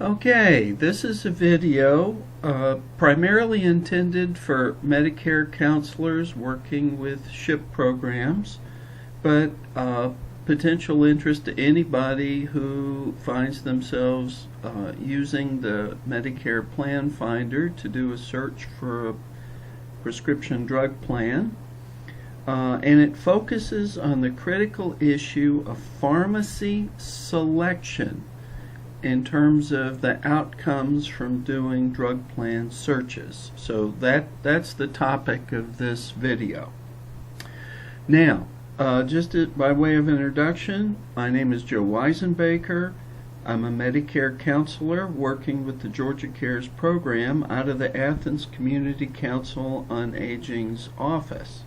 Okay, this is a video primarily intended for Medicare counselors working with SHIP programs, but potential interest to anybody who finds themselves using the Medicare Plan Finder to do a search for a prescription drug plan. And it focuses on the critical issue of pharmacy selection in terms of the outcomes from doing drug plan searches. So that's the topic of this video. Now, just by way of introduction, my name is Joe Weisenbaker. I'm a Medicare counselor working with the Georgia Cares program out of the Athens Community Council on Aging's office.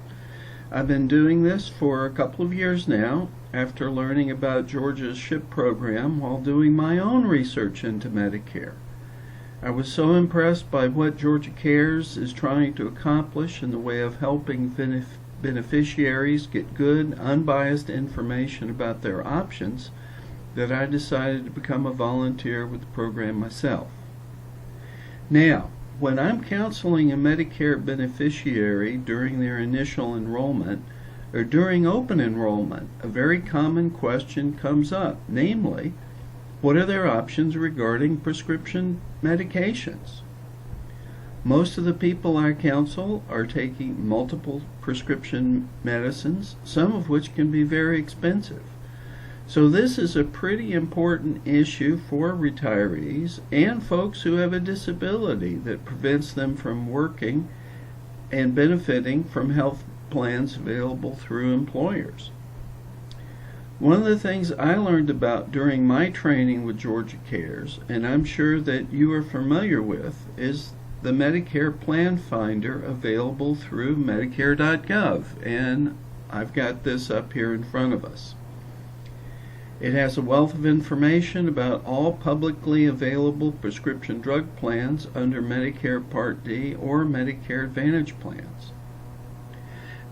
I've been doing this for a couple of years now after learning about Georgia's SHIP program while doing my own research into Medicare. I was so impressed by what Georgia Cares is trying to accomplish in the way of helping beneficiaries get good, unbiased information about their options that I decided to become a volunteer with the program myself. Now, when I'm counseling a Medicare beneficiary during their initial enrollment or during open enrollment, a very common question comes up, namely, what are their options regarding prescription medications? Most of the people I counsel are taking multiple prescription medicines, some of which can be very expensive. So this is a pretty important issue for retirees and folks who have a disability that prevents them from working and benefiting from health plans available through employers. One of the things I learned about during my training with Georgia Cares, and I'm sure that you are familiar with, is the Medicare Plan Finder available through Medicare.gov, and I've got this up here in front of us. It has a wealth of information about all publicly available prescription drug plans under Medicare Part D or Medicare Advantage plans.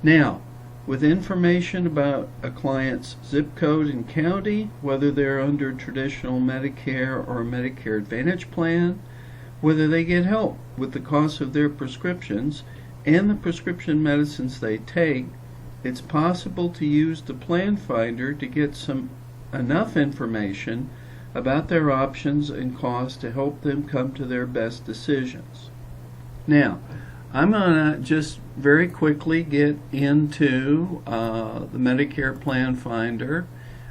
Now, with information about a client's zip code and county, whether they're under traditional Medicare or Medicare Advantage plan, whether they get help with the cost of their prescriptions and the prescription medicines they take, it's possible to use the Plan Finder to get enough information about their options and costs to help them come to their best decisions. Now, I'm going to just very quickly get into the Medicare Plan Finder.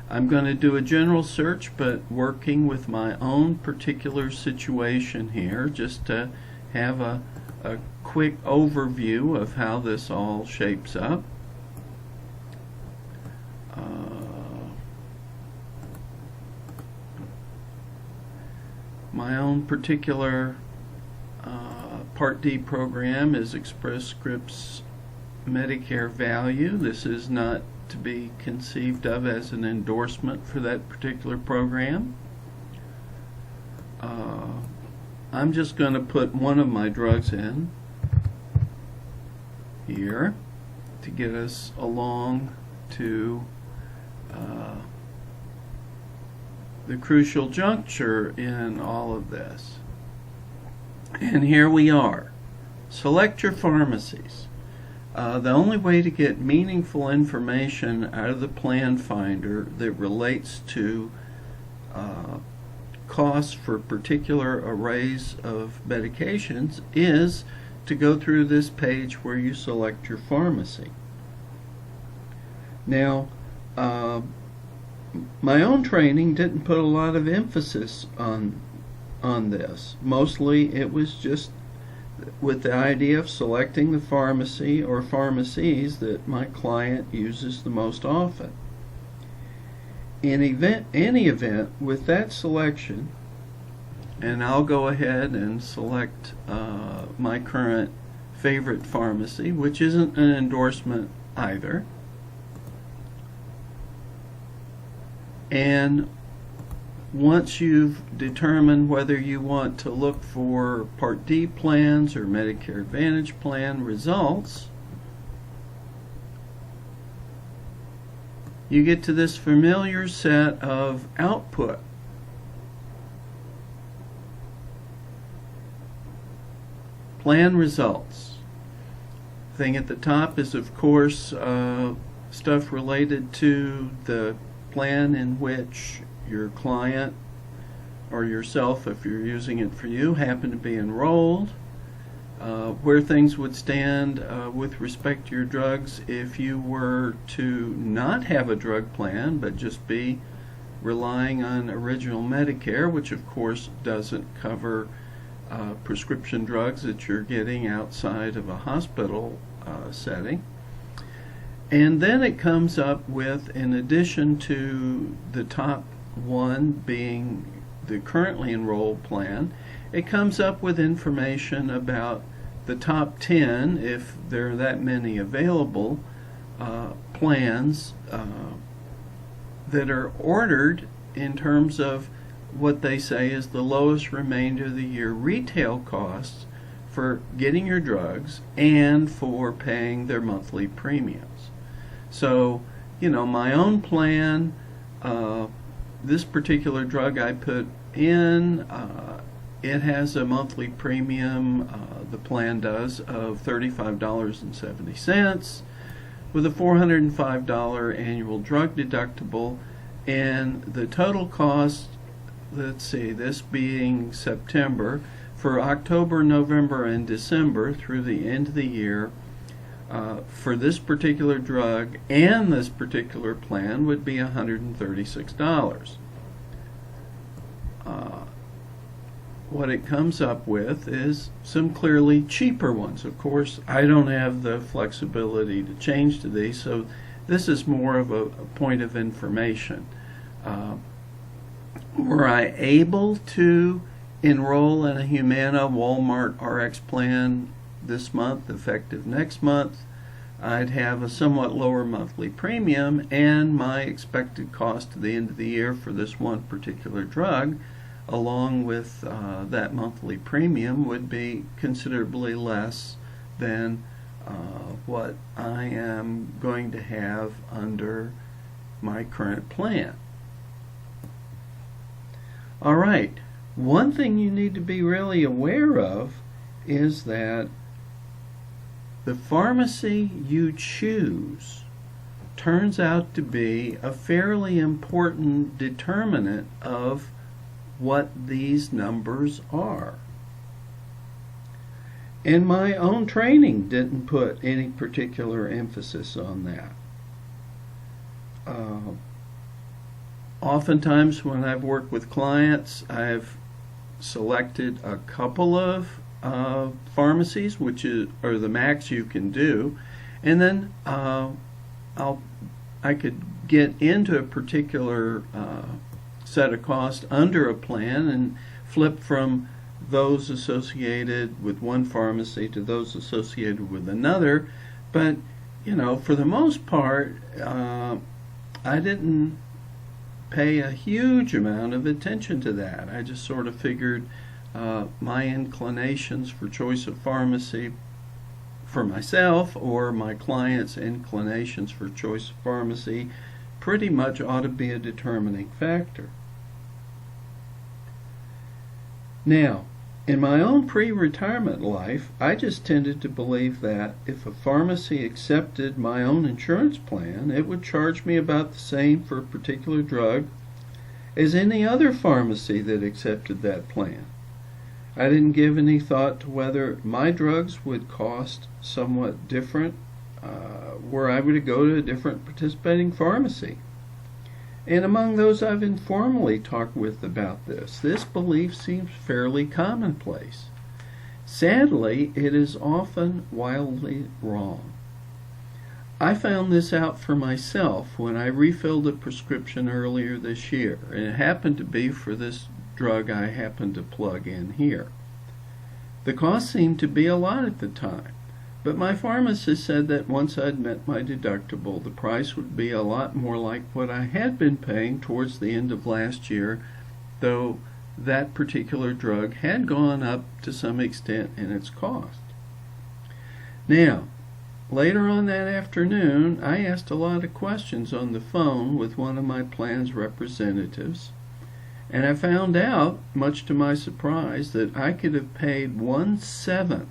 I'm going to do a general search, but working with my own particular situation here, just to have a quick overview of how this all shapes up. My own particular Part D program is Express Scripts Medicare Value. This is not to be conceived of as an endorsement for that particular program. I'm just going to put one of my drugs in here to get us along to the crucial juncture in all of this. And here we are. Select your pharmacies. The only way to get meaningful information out of the Plan Finder that relates to costs for particular arrays of medications is to go through this page where you select your pharmacy. Now, my own training didn't put a lot of emphasis on this. Mostly it was just with the idea of selecting the pharmacy or pharmacies that my client uses the most often. In any event, with that selection, and I'll go ahead and select my current favorite pharmacy, which isn't an endorsement either. And once you've determined whether you want to look for Part D plans or Medicare Advantage plan results, you get to this familiar set of output. plan results. Thing at the top is, of course, stuff related to the plan in which your client or yourself, if you're using it for you, happen to be enrolled. Where things would stand with respect to your drugs if you were to not have a drug plan but just be relying on original Medicare, which of course doesn't cover prescription drugs that you're getting outside of a hospital setting. And then it comes up with, in addition to the top one being the currently enrolled plan, it comes up with information about the top 10, if there are that many available, plans that are ordered in terms of what they say is the lowest remainder of the year retail costs for getting your drugs and for paying their monthly premiums. So, my own plan, this particular drug I put in, it has a monthly premium, the plan does, of $35.70 with a $405 annual drug deductible, and the total cost, let's see, this being September, for October, November, and December through the end of the year, for this particular drug and this particular plan would be $136. What it comes up with is some clearly cheaper ones. Of course, I don't have the flexibility to change to these, so this is more of a point of information. Were I able to enroll in a Humana Walmart RX plan this month, effective next month, I'd have a somewhat lower monthly premium, and my expected cost at the end of the year for this one particular drug, along with that monthly premium, would be considerably less than what I am going to have under my current plan. All right, one thing you need to be really aware of is that the pharmacy you choose turns out to be a fairly important determinant of what these numbers are. And my own training didn't put any particular emphasis on that. Oftentimes when I've worked with clients, I've selected a couple of pharmacies, which are the max you can do, and then I could get into a particular set of costs under a plan and flip from those associated with one pharmacy to those associated with another. But for the most part, I didn't pay a huge amount of attention to that. I just sort of figured my inclinations for choice of pharmacy for myself or my clients' inclinations for choice of pharmacy pretty much ought to be a determining factor. Now, in my own pre-retirement life, I just tended to believe that if a pharmacy accepted my own insurance plan, it would charge me about the same for a particular drug as any other pharmacy that accepted that plan. I didn't give any thought to whether my drugs would cost somewhat different were I were to go to a different participating pharmacy. And among those I've informally talked with about this belief seems fairly commonplace. Sadly, it is often wildly wrong. I found this out for myself when I refilled a prescription earlier this year, and it happened to be for this drug I happened to plug in here. The cost seemed to be a lot at the time, but my pharmacist said that once I'd met my deductible, the price would be a lot more like what I had been paying towards the end of last year, though that particular drug had gone up to some extent in its cost. Now, later on that afternoon, I asked a lot of questions on the phone with one of my plan's representatives, and I found out, much to my surprise, that I could have paid 1/7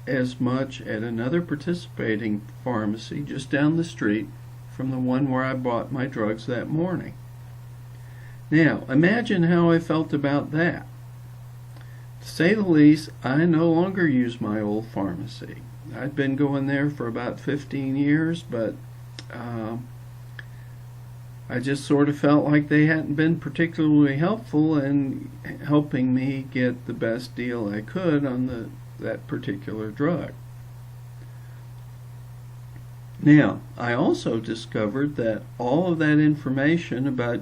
as much at another participating pharmacy just down the street from the one where I bought my drugs that morning. Now, imagine how I felt about that. To say the least, I no longer use my old pharmacy. I'd been going there for about 15 years, but I just sort of felt like they hadn't been particularly helpful in helping me get the best deal I could on that particular drug. Now, I also discovered that all of that information about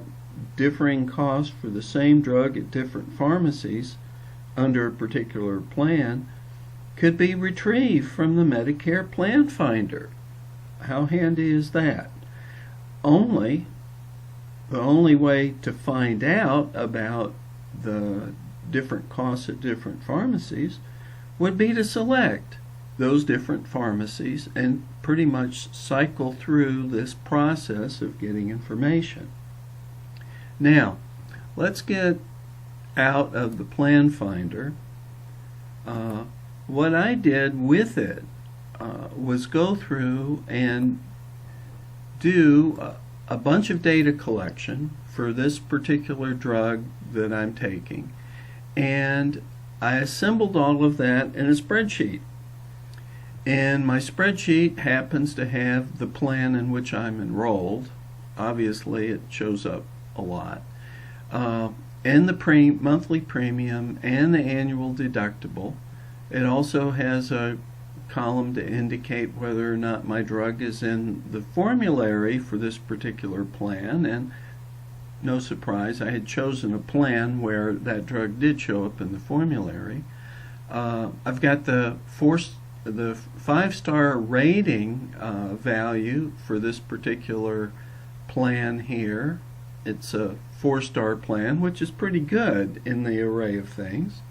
differing costs for the same drug at different pharmacies under a particular plan could be retrieved from the Medicare Plan Finder. How handy is that? The only way to find out about the different costs at different pharmacies would be to select those different pharmacies and pretty much cycle through this process of getting information. Now, let's get out of the Plan Finder. What I did with it was go through and do a bunch of data collection for this particular drug that I'm taking, and I assembled all of that in a spreadsheet. And my spreadsheet happens to have the plan in which I'm enrolled. Obviously, it shows up a lot. And the monthly premium and the annual deductible. It also has a column to indicate whether or not my drug is in the formulary for this particular plan, and no surprise, I had chosen a plan where that drug did show up in the formulary. I've got the 5-star rating value for this particular plan here. It's a 4-star plan, which is pretty good in the array of things.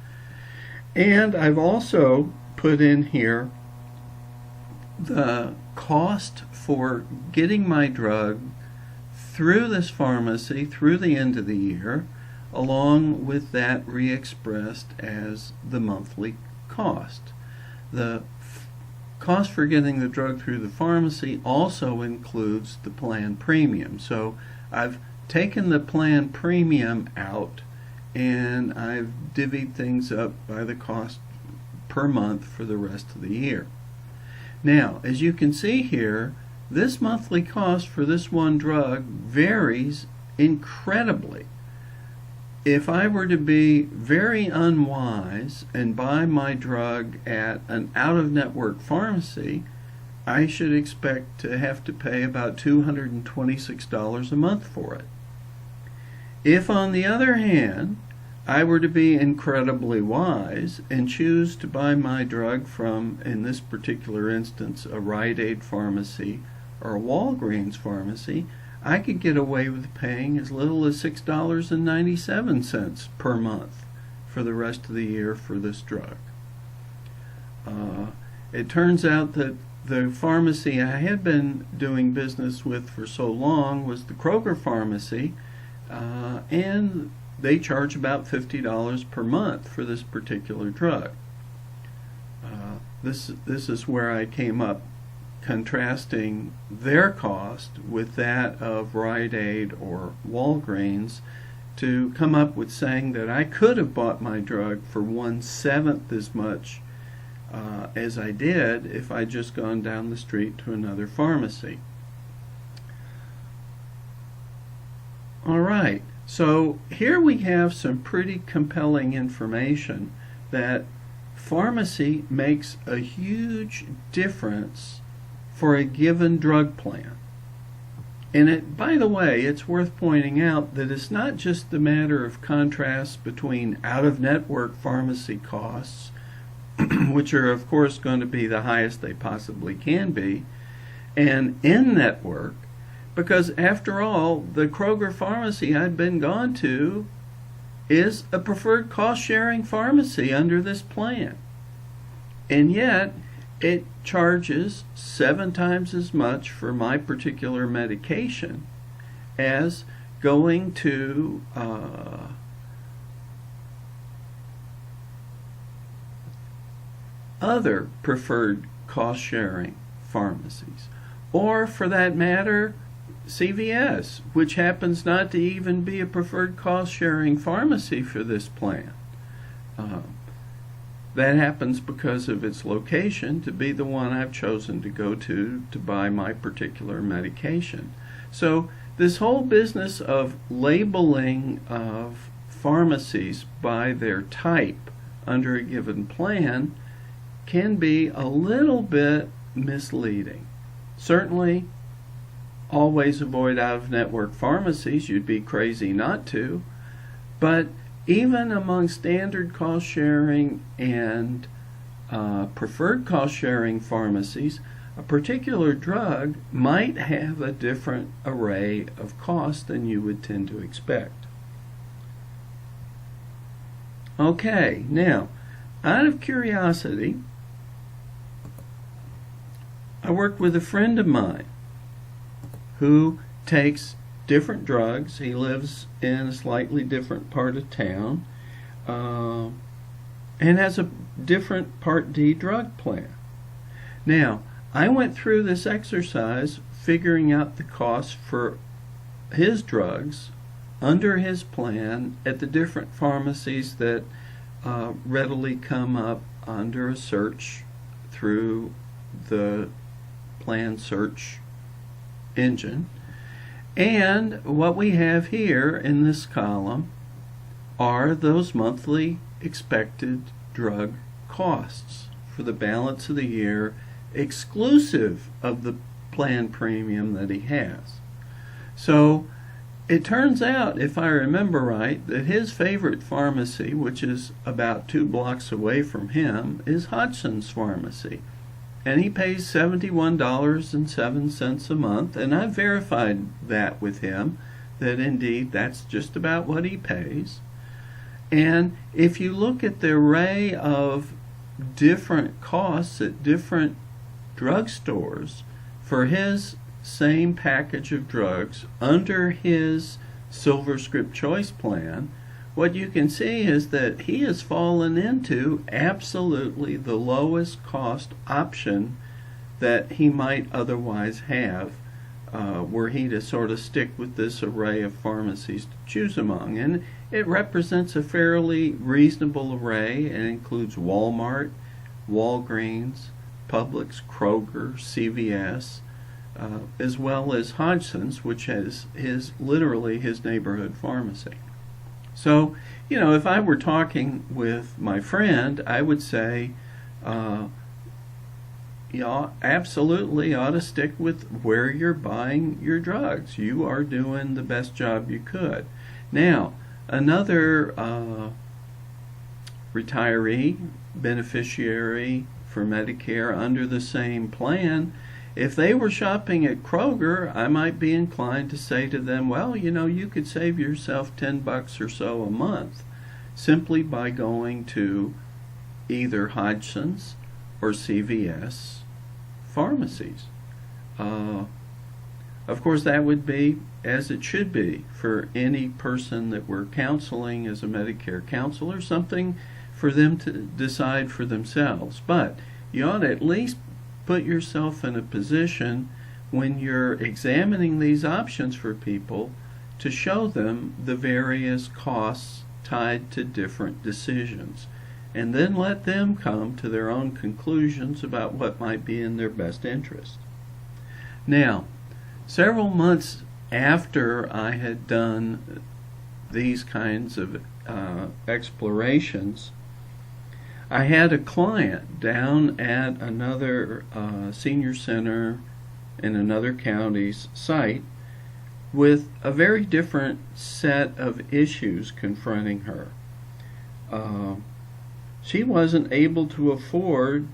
And I've also put in here the cost for getting my drug through this pharmacy through the end of the year, along with that re-expressed as the monthly cost. The cost for getting the drug through the pharmacy also includes the plan premium. So I've taken the plan premium out and I've divvied things up by the cost per month for the rest of the year. Now, as you can see here, this monthly cost for this one drug varies incredibly. If I were to be very unwise and buy my drug at an out-of-network pharmacy, I should expect to have to pay about $226 a month for it. If, on the other hand, I were to be incredibly wise and choose to buy my drug from, in this particular instance, a Rite Aid pharmacy or a Walgreens pharmacy, I could get away with paying as little as $6.97 per month for the rest of the year for this drug. It turns out that the pharmacy I had been doing business with for so long was the Kroger pharmacy, and they charge about $50 per month for this particular drug. This is where I came up contrasting their cost with that of Rite Aid or Walgreens to come up with saying that I could have bought my drug for 1/7 as much as I did if I'd just gone down the street to another pharmacy. All right, so here we have some pretty compelling information that pharmacy makes a huge difference for a given drug plan. And by the way, it's worth pointing out that it's not just the matter of contrast between out-of-network pharmacy costs, which are of course going to be the highest they possibly can be, and in-network, because after all, the Kroger pharmacy I'd been gone to is a preferred cost-sharing pharmacy under this plan. And yet, it charges 7 times as much for my particular medication as going to other preferred cost-sharing pharmacies, or for that matter, CVS, which happens not to even be a preferred cost-sharing pharmacy for this plan. That happens because of its location to be the one I've chosen to go to buy my particular medication. So this whole business of labeling of pharmacies by their type under a given plan can be a little bit misleading. Certainly, always avoid out-of-network pharmacies. You'd be crazy not to. But even among standard cost-sharing and preferred cost-sharing pharmacies, a particular drug might have a different array of costs than you would tend to expect. Okay, now, out of curiosity, I worked with a friend of mine who takes different drugs. He lives in a slightly different part of town and has a different Part D drug plan. Now, I went through this exercise figuring out the costs for his drugs under his plan at the different pharmacies that readily come up under a search through the plan search engine. And what we have here in this column are those monthly expected drug costs for the balance of the year, exclusive of the plan premium that he has. So it turns out, if I remember right, that his favorite pharmacy, which is about 2 blocks away from him, is Hodgson's Pharmacy. And he pays $71.07 a month, and I've verified that with him, that indeed that's just about what he pays. And if you look at the array of different costs at different drugstores for his same package of drugs under his Silver Script Choice plan, what you can see is that he has fallen into absolutely the lowest cost option that he might otherwise have were he to sort of stick with this array of pharmacies to choose among. And it represents a fairly reasonable array and includes Walmart, Walgreens, Publix, Kroger, CVS, as well as Hodgson's, which is literally his neighborhood pharmacy. So, you know, if I were talking with my friend, I would say, you absolutely ought to stick with where you're buying your drugs. You are doing the best job you could. Now, another retiree, beneficiary for Medicare under the same plan, if they were shopping at Kroger, I might be inclined to say to them, well, you know, you could save yourself $10 or so a month simply by going to either Hodgson's or CVS pharmacies. Of course, that would be, as it should be, for any person that we're counseling as a Medicare counselor, something for them to decide for themselves. But you ought to at least put yourself in a position when you're examining these options for people to show them the various costs tied to different decisions, and then let them come to their own conclusions about what might be in their best interest. Now, several months after I had done these kinds of explorations, I had a client down at another senior center in another county's site with a very different set of issues confronting her. She wasn't able to afford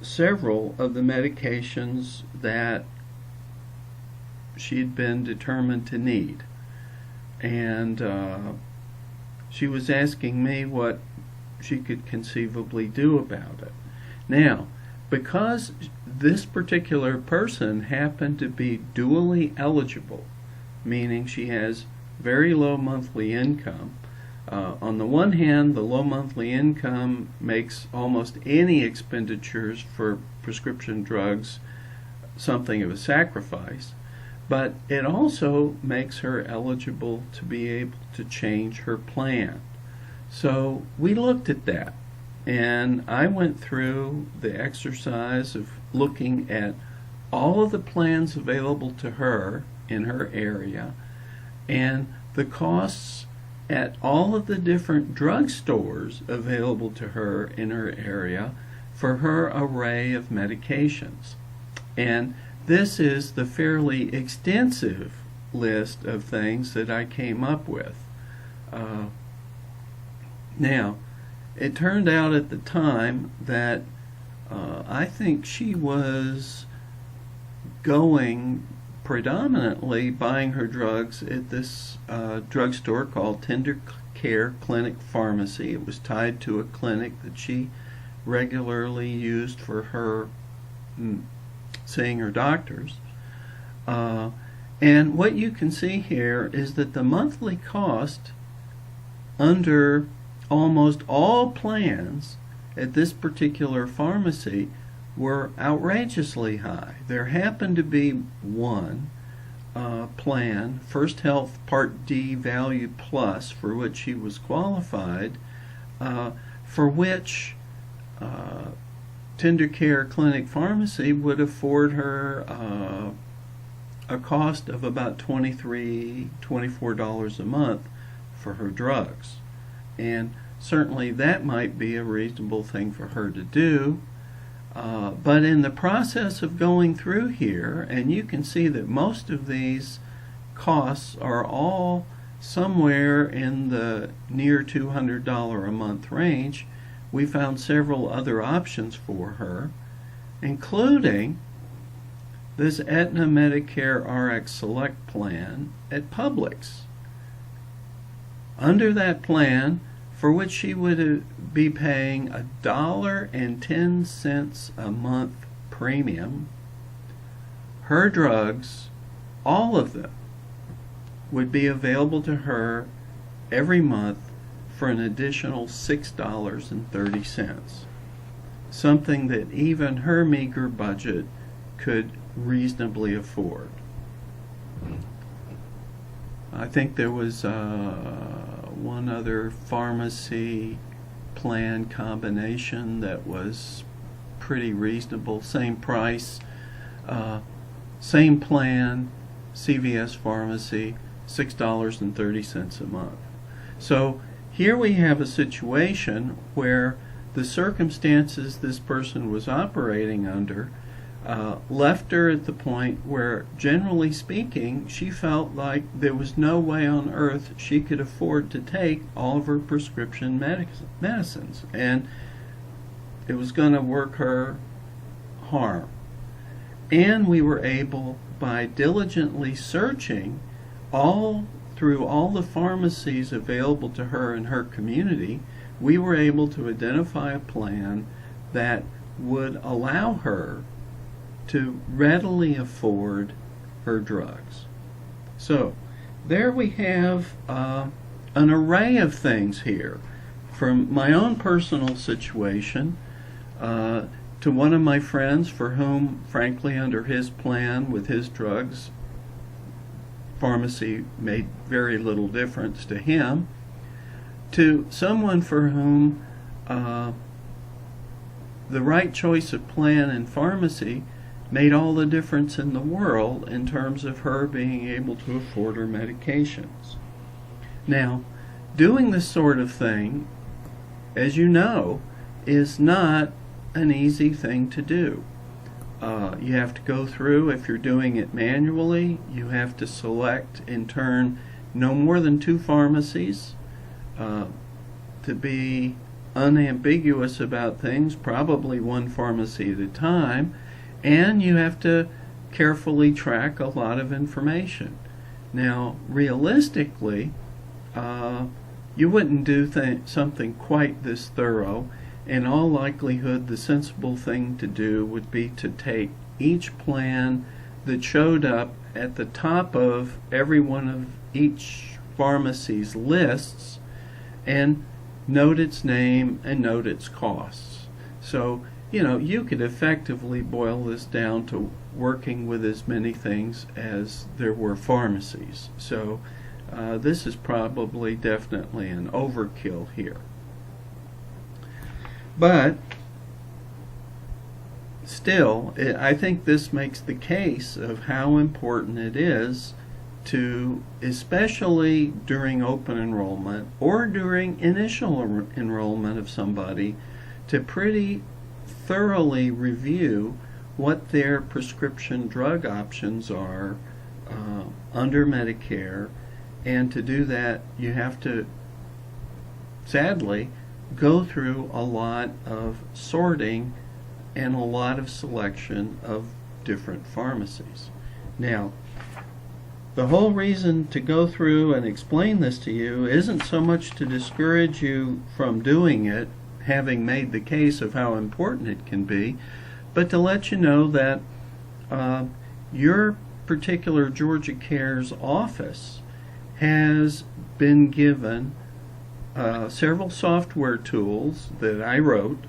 several of the medications that she'd been determined to need. And she was asking me what she could conceivably do about it. Now, because this particular person happened to be dually eligible, meaning she has very low monthly income, On the one hand, the low monthly income makes almost any expenditures for prescription drugs something of a sacrifice, but it also makes her eligible to be able to change her plan. So we looked at that, and I went through the exercise of looking at all of the plans available to her in her area and the costs at all of the different drugstores available to her in her area for her array of medications. And this is the fairly extensive list of things that I came up with. Now, it turned out at the time that I think she was going predominantly buying her drugs at this drugstore called Tender Care Clinic Pharmacy. It was tied to a clinic that she regularly used for her seeing her doctors. And what you can see here is that the monthly cost under almost all plans at this particular pharmacy were outrageously high. There happened to be one plan, First Health Part D Value Plus, for which she was qualified, for which Tender Care Clinic Pharmacy would afford her a cost of about $24 a month for her drugs. And certainly that might be a reasonable thing for her to do. But in the process of going through here, and you can see that most of these costs are all somewhere in the near $200 a month range, we found several other options for her, including this Aetna Medicare RX Select plan at Publix. Under that plan, for which she would be paying $1.10 a month premium, her drugs, all of them, would be available to her every month for an additional $6.30, something that even her meager budget could reasonably afford. I think there was one other pharmacy plan combination that was pretty reasonable, same price, same plan, CVS Pharmacy, $6.30 a month. So here we have a situation where the circumstances this person was operating under left her at the point where, generally speaking, she felt like there was no way on earth she could afford to take all of her prescription medicines, and it was going to work her harm. And we were able, by diligently searching through all the pharmacies available to her in her community, we were able to identify a plan that would allow her to readily afford her drugs. So there we have an array of things here, from my own personal situation to one of my friends for whom, frankly, under his plan with his drugs, pharmacy made very little difference to him, to someone for whom the right choice of plan in pharmacy made all the difference in the world in terms of her being able to afford her medications. Now, doing this sort of thing, as you know, is not an easy thing to do. You have to go through, if you're doing it manually, you have to select in turn no more than 2 pharmacies, to be unambiguous about things, probably 1 pharmacy at a time, and you have to carefully track a lot of information. Now, realistically, you wouldn't do something quite this thorough. In all likelihood, the sensible thing to do would be to take each plan that showed up at the top of every one of each pharmacy's lists and note its name and note its costs. So, you could effectively boil this down to working with as many things as there were pharmacies. So this is probably definitely an overkill here. But still, I think this makes the case of how important it is to, especially during open enrollment or during initial enrollment of somebody, to pretty thoroughly review what their prescription drug options are under Medicare. And to do that, you have to, sadly, go through a lot of sorting and a lot of selection of different pharmacies. Now, the whole reason to go through and explain this to you isn't so much to discourage you from doing it, having made the case of how important it can be, but to let you know that your particular Georgia Cares office has been given several software tools that I wrote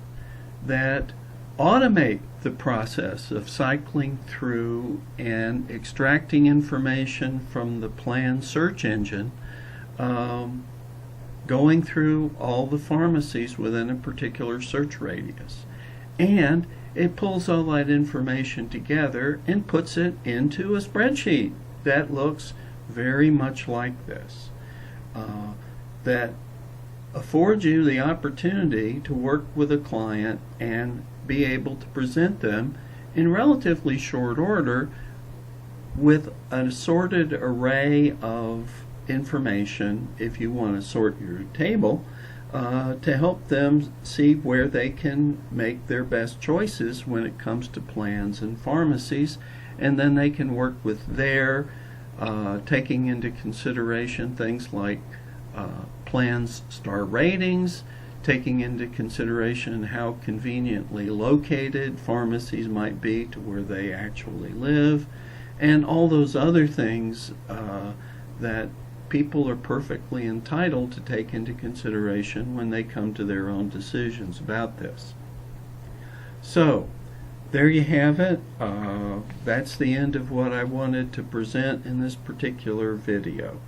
that automate the process of cycling through and extracting information from the plan search engine, going through all the pharmacies within a particular search radius. And it pulls all that information together and puts it into a spreadsheet that looks very much like this, that affords you the opportunity to work with a client and be able to present them in relatively short order with an assorted array of information, if you want to sort your table, to help them see where they can make their best choices when it comes to plans and pharmacies, and then they can work with their taking into consideration things like plans' star ratings, taking into consideration how conveniently located pharmacies might be to where they actually live, and all those other things that people are perfectly entitled to take into consideration when they come to their own decisions about this. So, there you have it. That's the end of what I wanted to present in this particular video.